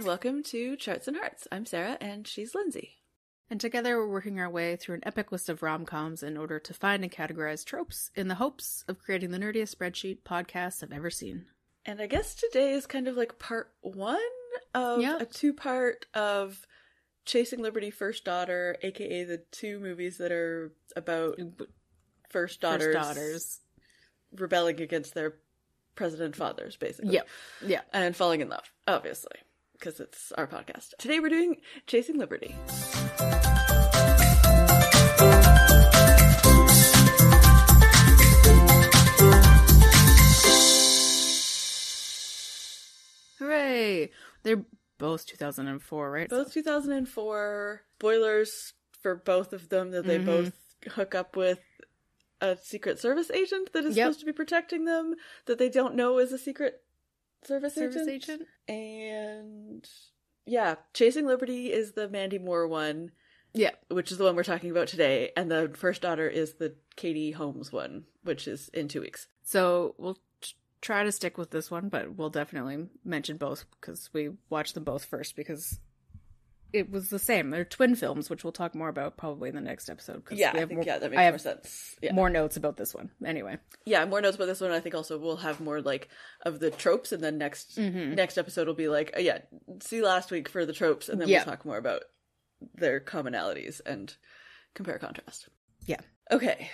and welcome to Charts and Hearts. I'm Sarah, and she's Lindsay. And together we're working our way through an epic list of rom-coms in order to find and categorize tropes in the hopes of creating the nerdiest spreadsheet podcasts I've ever seen. And I guess today is kind of like part one of a two-part of Chasing Liberty, First Daughter, aka the two movies that are about first daughters rebelling against their president fathers, basically. Yeah. And falling in love, obviously, because it's our podcast. Today we're doing Chasing Liberty. Hooray! They're both 2004, right? Both 2004. Spoilers for both of them that they both hook up with a Secret Service agent that is supposed to be protecting them, that they don't know is a Secret Service agent. And yeah, Chasing Liberty is the Mandy Moore one. Yeah. Which is the one we're talking about today. And the First Daughter is the Katie Holmes one, which is in 2 weeks. So we'll try to stick with this one, but we'll definitely mention both because we watched them both first because it was the same. They're twin films, which we'll talk more about probably in the next episode. Yeah, that makes more sense. Yeah. More notes about this one. Anyway. Yeah, more notes about this one. I think also we'll have more like of the tropes, and then next episode will be like, see last week for the tropes, and then we'll talk more about their commonalities and compare contrast. Yeah. Okay.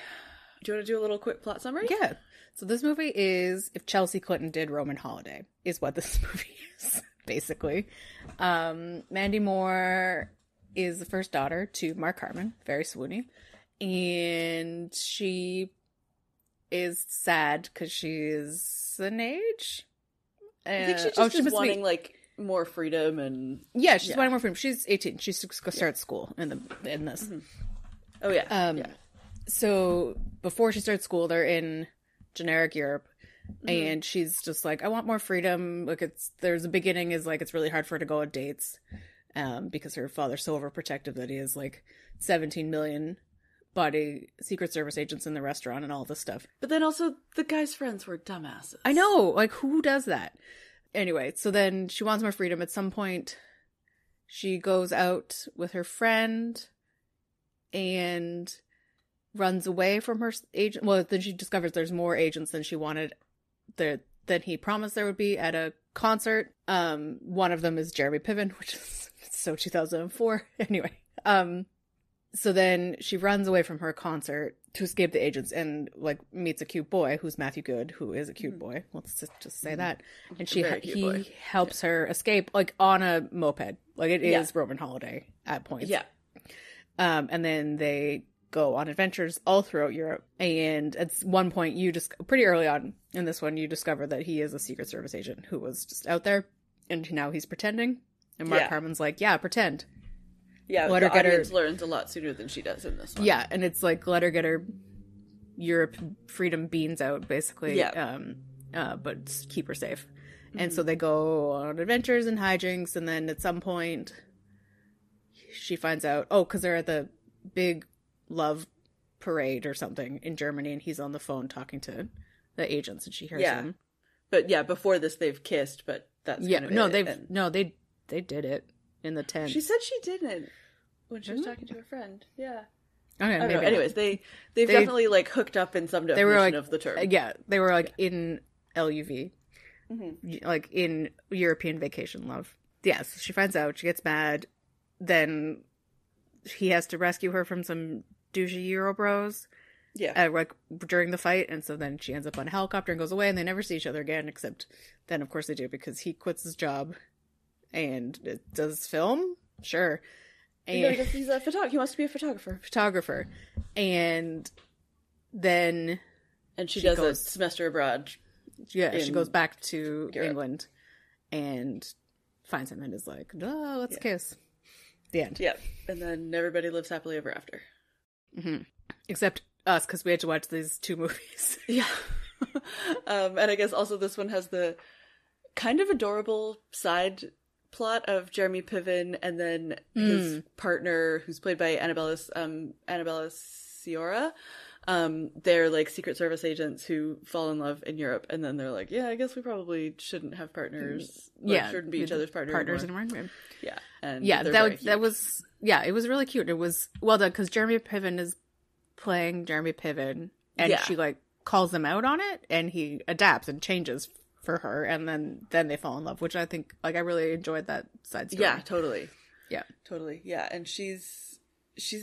Do you want to do a little quick plot summary? Yeah. So this movie is if Chelsea Clinton did Roman Holiday, is what this movie is, basically. Mandy Moore is the first daughter to Mark Harmon, very swoony, and she is sad because she's an age. I think she just is wanting like more freedom and she's wanting more freedom. She's 18. She starts school in this. Mm-hmm. Oh yeah. So before she starts school, they're in generic Europe, and she's just like, I want more freedom. Like there's a beginning is like it's really hard for her to go on dates, because her father's so overprotective that he has like 17 million body Secret Service agents in the restaurant and all this stuff. But then also the guy's friends were dumbasses. I know, like who does that? Anyway, so then she wants more freedom. At some point, she goes out with her friend and runs away from her agent. Well, then she discovers there's more agents than she wanted, than he promised there would be at a concert. One of them is Jeremy Piven, which is so 2004. Anyway, so then she runs away from her concert to escape the agents and like meets a cute boy who's Matthew Goode, who is a cute boy. Let's just say that. And he helps her escape like on a moped. Like it is Roman Holiday at points. Yeah. And then they go on adventures all throughout Europe. And at one point, pretty early on in this one, you discover that he is a Secret Service agent who was just out there, and now he's pretending. And Mark Harmon's like, "Pretend." Yeah, the audience learns a lot sooner than she does in this one. Yeah, and it's like let her get her Europe freedom beans out, basically. Yeah. But keep her safe. And so they go on adventures and hijinks, and then at some point, she finds out. Oh, because they're at the big love parade or something in Germany, and he's on the phone talking to the agents, and she hears him. But before this they've kissed, but that's kind of they did it in the tent. She said she didn't when she was talking to her friend. Yeah. Okay, I don't know. Anyways, they've definitely like hooked up in some definition of the term. Yeah, they were like in LUV, like in European vacation love. Yeah, so she finds out, she gets mad, then he has to rescue her from some douchey Euro bros. Yeah. Like during the fight, and so then she ends up on a helicopter and goes away, and they never see each other again, except then of course they do because he quits his job and does film. Sure. And he's a photographer. He wants to be a photographer. And then she does a semester abroad. Yeah, she goes back to England and finds him and is like, "Oh, let's kiss." The end. Yeah, and then everybody lives happily ever after. Mm-hmm. Except us, because we had to watch these two movies. Yeah. And I guess also this one has the kind of adorable side plot of Jeremy Piven and then his partner, who's played by Annabella Sciorra, they're like Secret Service agents who fall in love in Europe, and then they're like, yeah, I guess we probably shouldn't have partners. Shouldn't be each other's partners anymore. Yeah, and that was it was really cute. It was well done because Jeremy Piven is playing Jeremy Piven, and she like calls him out on it, and he adapts and changes for her, and then they fall in love, which I think like I really enjoyed that side story. Yeah, totally. Yeah, and she's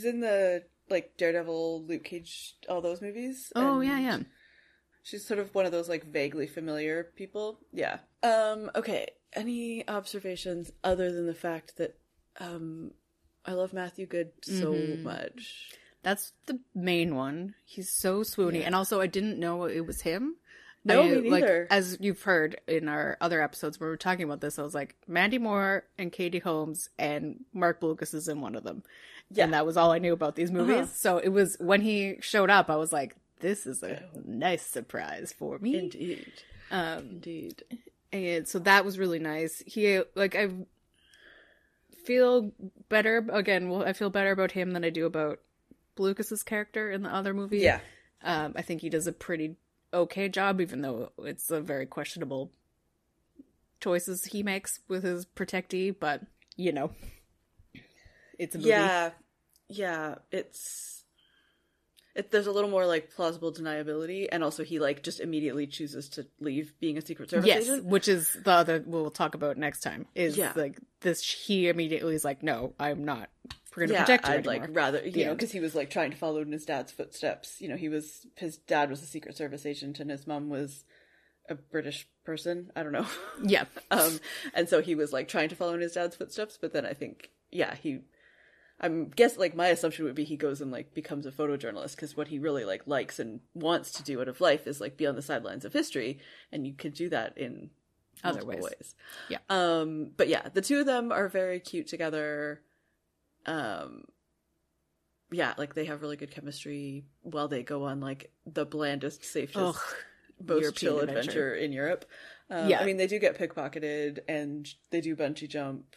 in the like Daredevil, Luke Cage, all those movies. Oh yeah. She's sort of one of those like vaguely familiar people. Yeah. Okay. Any observations other than the fact that I love Matthew Goode so much? That's the main one. He's so swoony, and also I didn't know it was him. No, me neither. Like, as you've heard in our other episodes where we were talking about this, I was like, Mandy Moore and Katie Holmes and Mark Blucas is in one of them. Yeah. And that was all I knew about these movies. So it was, when he showed up, I was like, this is a nice surprise for me. Indeed. Indeed. And so that was really nice. He, like, I feel better, again, I feel better about him than I do about Blucas's character in the other movie. Yeah. I think he does a pretty okay job, even though it's a very questionable choices he makes with his protectee, but you know, it's a movie. Yeah, there's a little more like plausible deniability, and also he like just immediately chooses to leave being a Secret Service agent, which is the other we'll talk about next time. Is like this, he immediately is like, no, I'm not. We're gonna protect you I'd anymore. like rather, you know, because he was like trying to follow in his dad's footsteps. You know, his dad was a Secret Service agent, and his mom was a British person. I don't know. Yeah. And so he was like trying to follow in his dad's footsteps, but then I think, I'm guess like my assumption would be he goes and like becomes a photojournalist, because what he really like likes and wants to do out of life is like be on the sidelines of history, and you can do that in other ways. Yeah. But yeah, the two of them are very cute together. Like they have really good chemistry while they go on like the blandest, safest, most chill adventure in Europe. I mean, they do get pickpocketed and they do bungee jump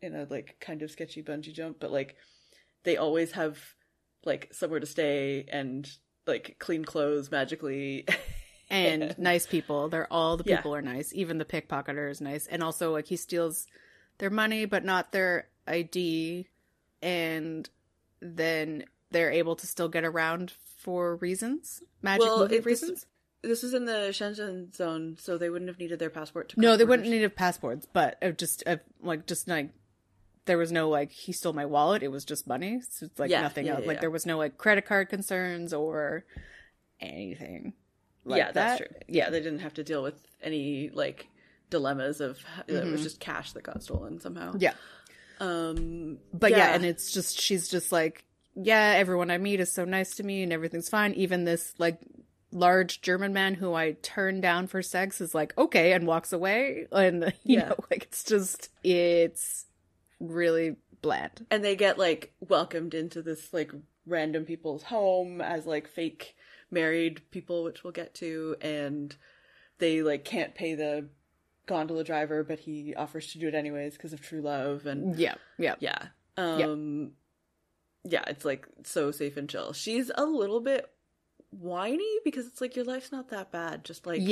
in a like kind of sketchy bungee jump, but like they always have like somewhere to stay and like clean clothes magically. And nice people. All the people are nice. Even the pickpocketer is nice. And also like he steals their money but not their ID, and then they're able to still get around for reasons, movie reasons. This is in the Shenzhen zone, so they wouldn't have needed their passport to. No, they wouldn't need passports, but just there was no like he stole my wallet. It was just money. So it's like nothing else. Like there was no like credit card concerns or anything. Like that's true. Yeah, they didn't have to deal with any like dilemmas of it was just cash that got stolen somehow. Yeah. But and it's just, she's just like, everyone I meet is so nice to me and everything's fine. Even this like large German man who I turned down for sex is like, okay, and walks away. And you know, like it's really bland. And they get like welcomed into this like random people's home as like fake married people, which we'll get to, and they like can't pay the gondola driver, but he offers to do it anyways because of true love. And it's like so safe and chill. She's a little bit whiny because it's like, your life's not that bad, just like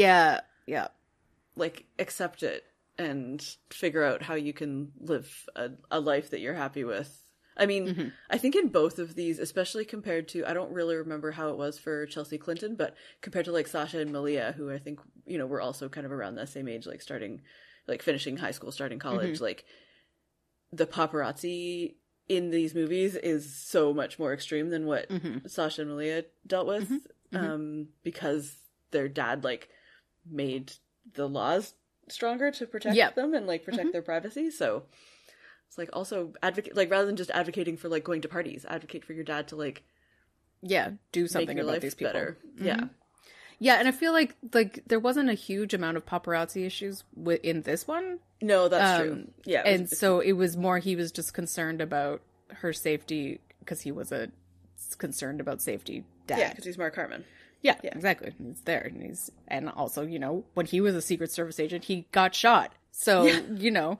like accept it and figure out how you can live a life that you're happy with. I mean, I think in both of these, especially compared to, I don't really remember how it was for Chelsea Clinton, but compared to like Sasha and Malia, who I think, you know, were also kind of around that same age, like starting, like finishing high school, starting college, like the paparazzi in these movies is so much more extreme than what Sasha and Malia dealt with, because their dad like made the laws stronger to protect them and like protect their privacy. So it's like also advocate, like rather than just advocating for like going to parties, advocate for your dad to like do something about these people better. And I feel like there wasn't a huge amount of paparazzi issues in this one. No, that's true. Yeah, and so it was more he was just concerned about her safety because he was concerned about safety dad. Yeah, because he's Mark Harmon. Yeah, exactly. He's there, and also, you know, when he was a Secret Service agent, he got shot. So you know.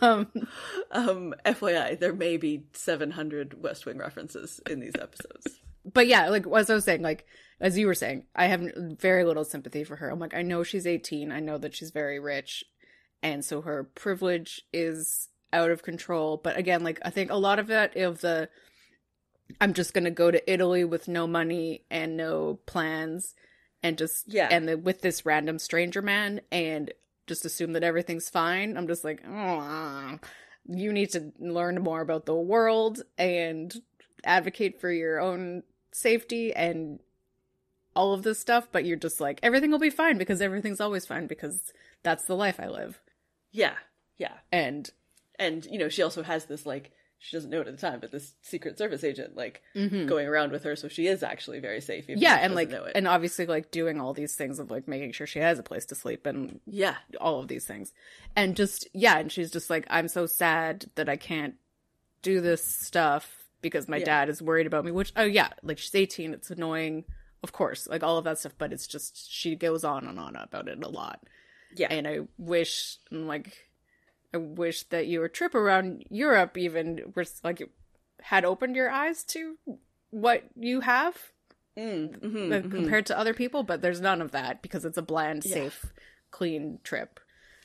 FYI, there may be 700 West Wing references in these episodes. But yeah, like, as I was saying, like, as you were saying, I have very little sympathy for her. I'm like, I know she's 18. I know that she's very rich. And so her privilege is out of control. But again, like, I think a lot of it I'm just going to go to Italy with no money and no plans and just, with this random stranger man and just assume that everything's fine. I'm just like, oh, you need to learn more about the world and advocate for your own safety and all of this stuff, but you're just like, everything will be fine because everything's always fine because that's the life I live. Yeah, yeah. And you know, she also has this, like, she doesn't know it at the time, but this Secret Service agent, like, going around with her, so she is actually very safe. Even if she and, like, know it. And obviously, like, doing all these things of, like, making sure she has a place to sleep and all of these things. And just, and she's just like, I'm so sad that I can't do this stuff because my dad is worried about me, which, like, she's 18, it's annoying. Of course, like, all of that stuff, but it's just, she goes on and on about it a lot. Yeah. And I wish that your trip around Europe even was, like, had opened your eyes to what you have compared to other people, but there's none of that because it's a bland, safe, clean trip.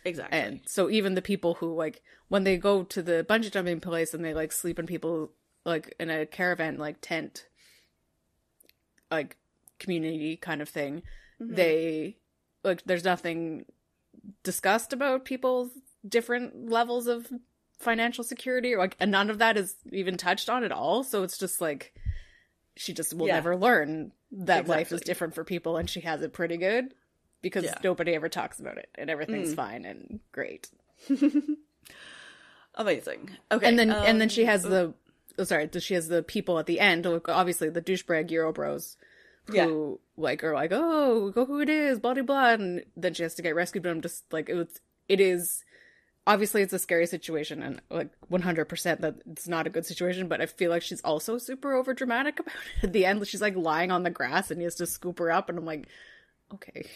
Exactly. And so even the people who, like, when they go to the bungee jumping place and they, like, sleep in people, like, in a caravan, like, tent, like, community kind of thing, they, like, there's nothing discussed about people's different levels of financial security, or, like, and none of that is even touched on at all. So it's just like, she just will never learn that life is different for people, and she has it pretty good because nobody ever talks about it, and everything's fine and great. Amazing. Okay. And then she has she has the people at the end, obviously the douchebag Euro bros, who like are like, oh, go who it is, blah blah blah, and then she has to get rescued. But I'm just like, it is obviously it's a scary situation, and like 100% that it's not a good situation. But I feel like she's also super over dramatic about it. At the end, she's like lying on the grass, and he has to scoop her up, and I'm like, okay.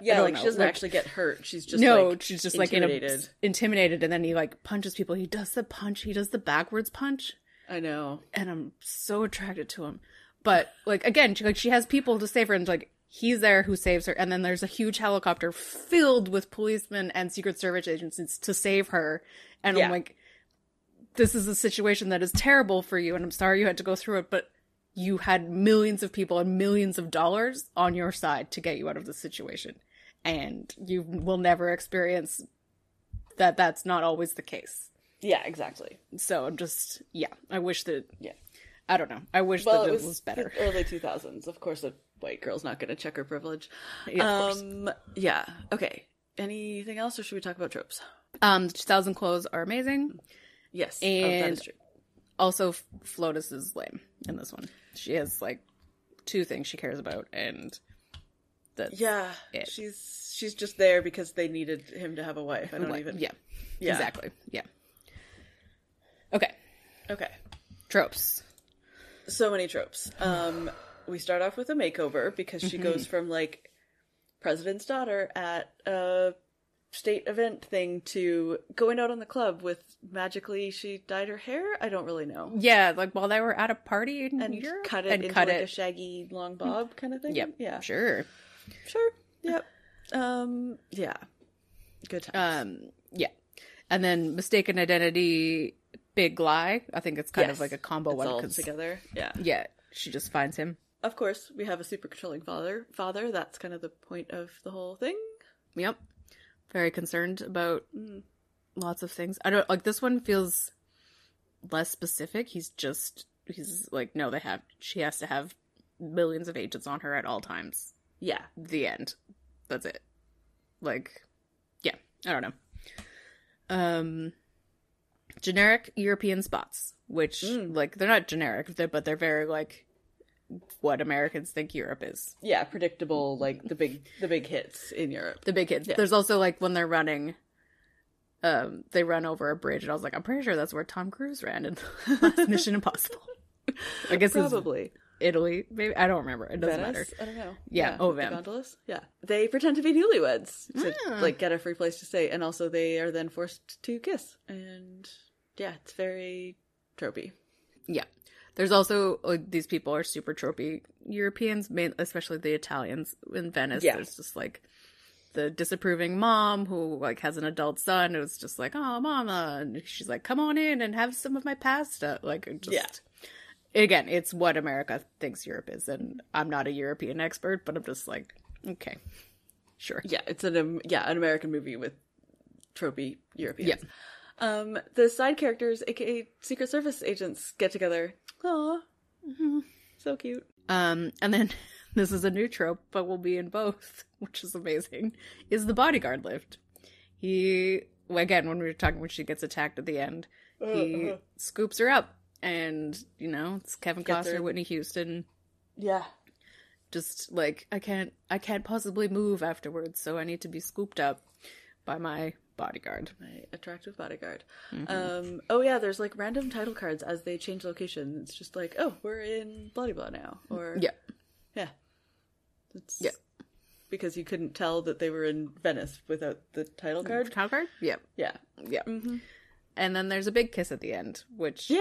Yeah, like, she doesn't actually get hurt. She's just she's just intimidated. Like intimidated, and then he like punches people. He does the punch. He does the backwards punch. I know, and I'm so attracted to him. But like again, she has people to save her, and like he's there who saves her, and then there's a huge helicopter filled with policemen and Secret Service agents to save her. And I'm like, this is a situation that is terrible for you, and I'm sorry you had to go through it, but you had millions of people and millions of dollars on your side to get you out of this situation. And you will never experience that that's not always the case. Yeah, exactly. So I'm just, I wish that, I don't know. I wish that it was better. Early 2000s. Of course, a white girl's not going to check her privilege. Yeah, of course. Yeah. Okay. Anything else, or should we talk about tropes? The 2000 clothes are amazing. Yes. And that is true. Also, Flotus is lame in this one. She has, like, 2 things she cares about, and that's it. She's just there because they needed him to have a wife. I don't even... Yeah. Exactly. Yeah. Okay. Tropes. So many tropes. We start off with a makeover because she goes from, like, president's daughter at a state event thing to going out on the club with magically she dyed her hair. I don't really know. Yeah, like while they were at a party in Europe, cut it into a shaggy long bob kind of thing. Yep. Yeah. Sure. Yep. Yeah. Good times. Yeah. And then mistaken identity, big lie. I think it's kind of like a combo one. All together. Yeah. Yeah. She just finds him. Of course, we have a super controlling father. That's kind of the point of the whole thing. Yep. Very concerned about lots of things. I don't like this one feels less specific. He's like, no, she has to have millions of agents on her at all times. Yeah. The end. That's it. Like, yeah, I don't know. Generic European spots, which like they're not generic, but they're very like what Americans think Europe is. Yeah, predictable, like the big hits in Europe. The big hits. Yeah. There's also like when they're running, they run over a bridge, and I was like, I'm pretty sure that's where Tom Cruise ran in Mission Impossible. I guess probably Italy, maybe. I don't remember. It doesn't matter. I don't know. Yeah. The gondolas. Yeah, they pretend to be newlyweds to like get a free place to stay, and also they are then forced to kiss, and yeah, it's very tropey. Yeah. There's also, these people are super tropey Europeans, especially the Italians in Venice. Yeah. There's just, like, the disapproving mom who, like, has an adult son. It was just like, oh, mama. And she's like, come on in and have some of my pasta. Like, just, again, it's what America thinks Europe is. And I'm not a European expert, but I'm just like, okay, sure. Yeah, it's an American movie with tropey Europeans. Yeah. The side characters, aka Secret Service agents, get together. Aw. Mm-hmm. So cute. And then, this is a new trope, but will be in both, which is amazing, is the bodyguard lift. He, again, when she gets attacked at the end, he scoops her up. And, you know, it's Kevin Costner, Whitney Houston. Yeah. Just, like, I can't possibly move afterwards, so I need to be scooped up by my bodyguard. My attractive bodyguard. Mm-hmm. Oh yeah, there's like random title cards as they change location. It's just like, oh, we're in blah blah now, or yeah. It's because you couldn't tell that they were in Venice without the title card. Title card? Yeah. Mm-hmm. And then there's a big kiss at the end, which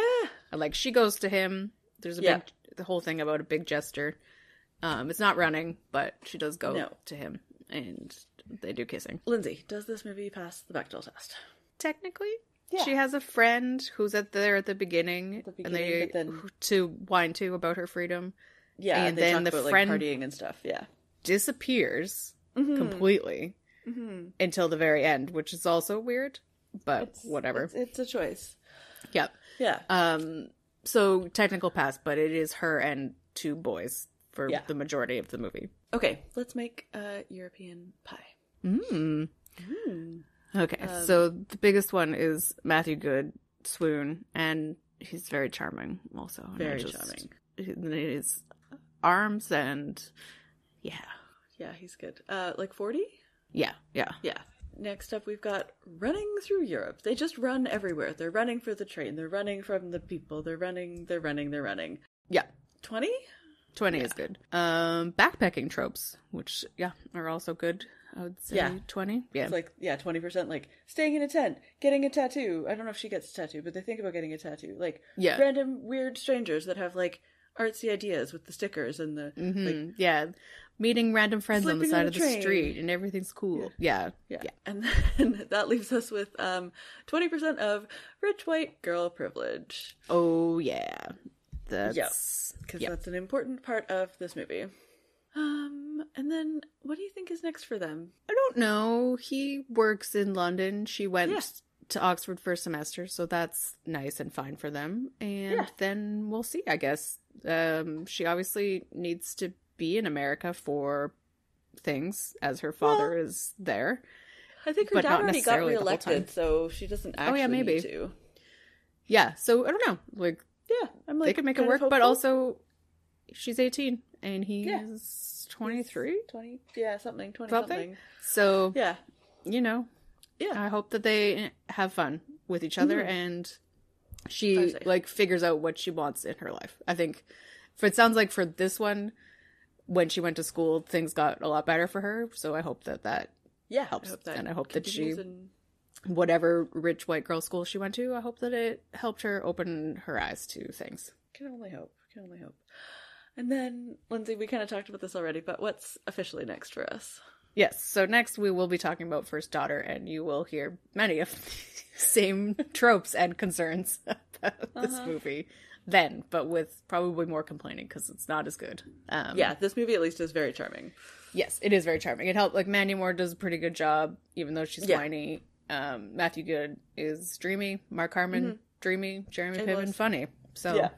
like she goes to him. There's the whole thing about a big gesture. It's not running, but she does go to him, and they do kissing. Lindsay, does this movie pass the Bechdel test? Technically, she has a friend who's there at the beginning, and they to whine to about her freedom. Yeah, and they then talk the about, friend like, partying and stuff. Yeah, disappears completely until the very end, which is also weird, but whatever. It's a choice. Yep. Yeah. So technical pass, but it is her and two boys for the majority of the movie. Okay, let's make a European pie. Okay, so the biggest one is Matthew Goode, Swoon, and he's very charming also. Very charming. His arms and yeah, he's good. Like 40? Yeah. Next up, we've got running through Europe. They just run everywhere. They're running for the train. They're running from the people. They're running. Yeah. 20? 20 is good. Backpacking tropes, which, are also good. I would say 20. Yeah. It's like, 20%, like, staying in a tent, getting a tattoo. I don't know if she gets a tattoo, but they think about getting a tattoo. Like, random weird strangers that have, like, artsy ideas with the stickers and the, like... meeting random friends on the side of the street, and everything's cool. Yeah. And then that leaves us with 20% of rich white girl privilege. Oh, yeah. Because that's an important part of this movie. And then what do you think is next for them? I don't know. He works in London. She went to Oxford for a semester, so that's nice and fine for them. And then we'll see, I guess. She obviously needs to be in America for things, as her father is there. I think her dad already got reelected, so she doesn't actually need to. Yeah, so I don't know. Like, I'm like, they could make it work, but also she's 18 and he's 23? 20, something, 20 something. So, you know, I hope that they have fun with each other and she, like, figures out what she wants in her life. I think, it sounds like for this one, when she went to school, things got a lot better for her. So I hope that helps. I hope that she, whatever rich white girl school she went to, I hope that it helped her open her eyes to things. Can only hope. And then, Lindsay, we kind of talked about this already, but what's officially next for us? Yes, so next we will be talking about First Daughter, and you will hear many of the same tropes and concerns about this movie then, but with probably more complaining because it's not as good. This movie at least is very charming. Yes, it is very charming. It helped, like, Mandy Moore does a pretty good job, even though she's whiny. Matthew Goode is dreamy. Mark Harmon, dreamy. Jeremy Piven, funny. So,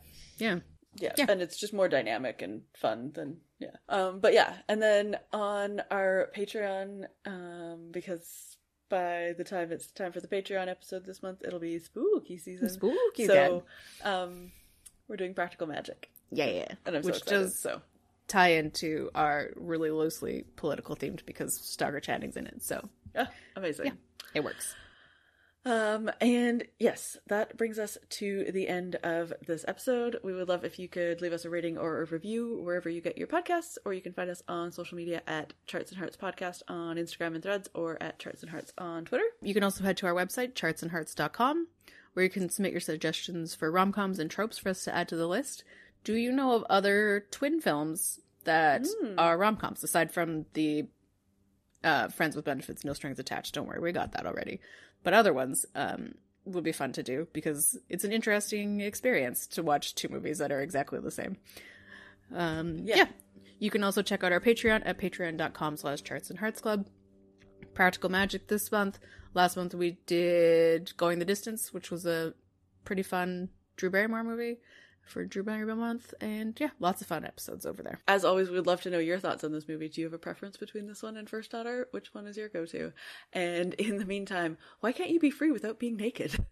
yeah, and it's just more dynamic and fun than, and then on our Patreon, because by the time it's time for the Patreon episode this month, it'll be spooky season. Spooky So, we're doing Practical Magic. Yeah. And I'm Which so excited, does tie into our really loosely political themed because Starter Channing's in it, so. Amazing. Yeah, it works. And yes, that brings us to the end of this episode. We would love if you could leave us a rating or a review wherever you get your podcasts, or you can find us on social media at Charts and Hearts Podcast on Instagram and Threads, or at Charts and Hearts on Twitter. You can also head to our website, chartsandhearts.com, where you can submit your suggestions for rom-coms and tropes for us to add to the list. Do you know of other twin films that are rom-coms, aside from the Friends with Benefits, No Strings Attached? Don't worry, we got that already. But other ones would be fun to do, because it's an interesting experience to watch two movies that are exactly the same. Yeah. You can also check out our Patreon at patreon.com/chartsandheartsclub. Practical Magic this month. Last month we did Going the Distance, which was a pretty fun Drew Barrymore movie for Drew Barrymore month. And yeah, lots of fun episodes over there. As always, we'd love to know your thoughts on this movie. Do you have a preference between this one and First Daughter? Which one is your go-to? And in the meantime, why can't you be free without being naked?